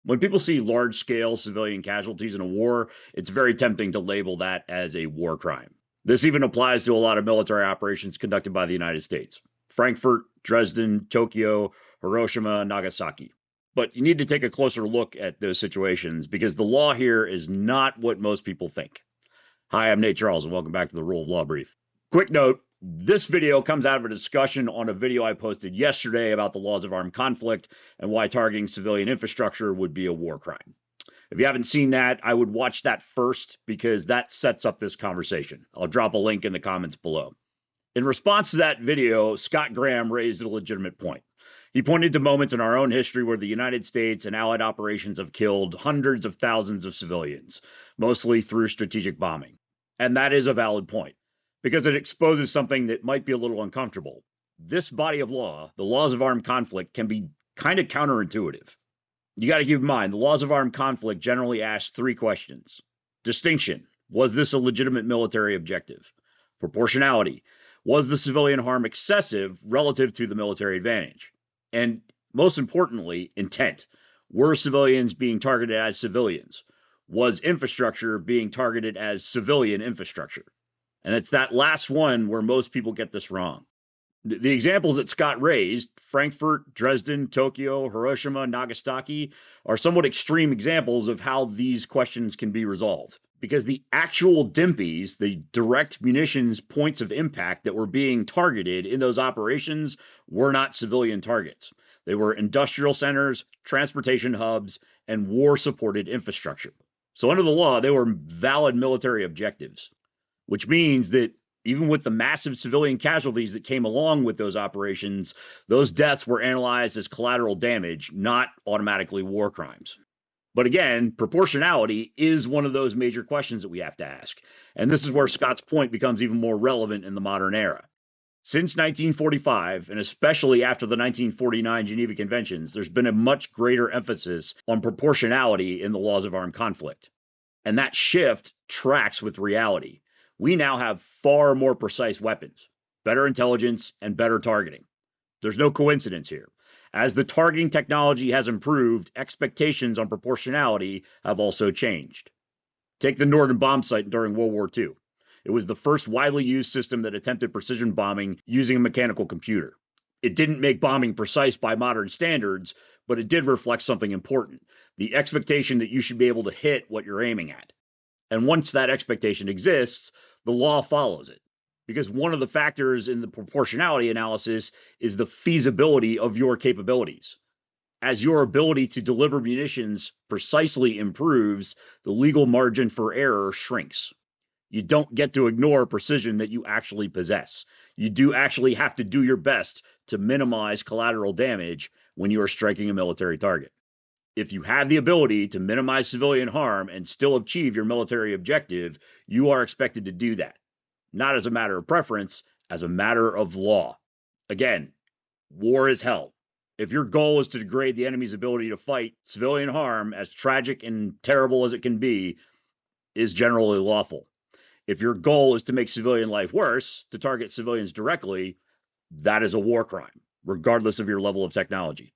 When people see large-scale civilian casualties in a war, it's very tempting to label that as a war crime. This even applies to a lot of military operations conducted by the United States. Frankfurt, Dresden, Tokyo, Hiroshima, Nagasaki. But you need to take a closer look at those situations because the law here is not what most people think. Hi, I'm Nate Charles, and welcome back to the Rule of Law Brief. Quick note, this video comes out of a discussion on a video I posted yesterday about the laws of armed conflict and why targeting civilian infrastructure would be a war crime. If you haven't seen that, I would watch that first because that sets up this conversation. I'll drop a link in the comments below. In response to that video, Scott Graham raised a legitimate point. He pointed to moments in our own history where the United States and allied operations have killed hundreds of thousands of civilians, mostly through strategic bombing. And that is a valid point, because it exposes something that might be a little uncomfortable. This body of law, the laws of armed conflict, can be kind of counterintuitive. You got to keep in mind, the laws of armed conflict generally ask three questions. Distinction: was this a legitimate military objective? Proportionality: was the civilian harm excessive relative to the military advantage? And most importantly, intent: were civilians being targeted as civilians? Was infrastructure being targeted as civilian infrastructure? And it's that last one where most people get this wrong. The examples that Scott raised, Frankfurt, Dresden, Tokyo, Hiroshima, Nagasaki, are somewhat extreme examples of how these questions can be resolved. Because the actual DIMPs, the direct munitions points of impact that were being targeted in those operations, were not civilian targets. They were industrial centers, transportation hubs, and war-supported infrastructure. So under the law, they were valid military objectives, which means that even with the massive civilian casualties that came along with those operations, those deaths were analyzed as collateral damage, not automatically war crimes. But again, proportionality is one of those major questions that we have to ask. And this is where Scott's point becomes even more relevant in the modern era. Since 1945, and especially after the 1949 Geneva Conventions, there's been a much greater emphasis on proportionality in the laws of armed conflict. And that shift tracks with reality. We now have far more precise weapons, better intelligence, and better targeting. There's no coincidence here. As the targeting technology has improved, expectations on proportionality have also changed. Take the Norden bomb sight during World War II. It was the first widely used system that attempted precision bombing using a mechanical computer. It didn't make bombing precise by modern standards, but it did reflect something important: the expectation that you should be able to hit what you're aiming at. And once that expectation exists, the law follows it. Because one of the factors in the proportionality analysis is the feasibility of your capabilities. As your ability to deliver munitions precisely improves, the legal margin for error shrinks. You don't get to ignore precision that you actually possess. You do actually have to do your best to minimize collateral damage when you are striking a military target. If you have the ability to minimize civilian harm and still achieve your military objective, you are expected to do that. Not as a matter of preference, as a matter of law. Again, war is hell. If your goal is to degrade the enemy's ability to fight, civilian harm, as tragic and terrible as it can be, is generally lawful. If your goal is to make civilian life worse, to target civilians directly, that is a war crime, regardless of your level of technology.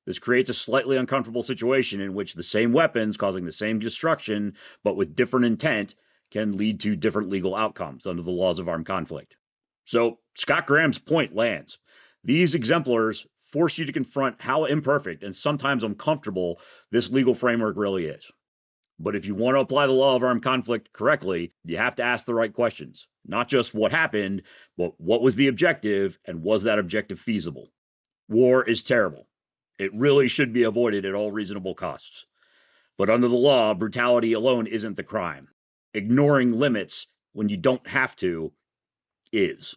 This creates a slightly uncomfortable situation in which the same weapons causing the same destruction, but with different intent, can lead to different legal outcomes under the laws of armed conflict. So Scott Graham's point lands. These exemplars force you to confront how imperfect and sometimes uncomfortable this legal framework really is. But if you want to apply the law of armed conflict correctly, you have to ask the right questions. Not just what happened, but what was the objective, and was that objective feasible? War is terrible. It really should be avoided at all reasonable costs. But under the law, brutality alone isn't the crime. Ignoring limits when you don't have to is.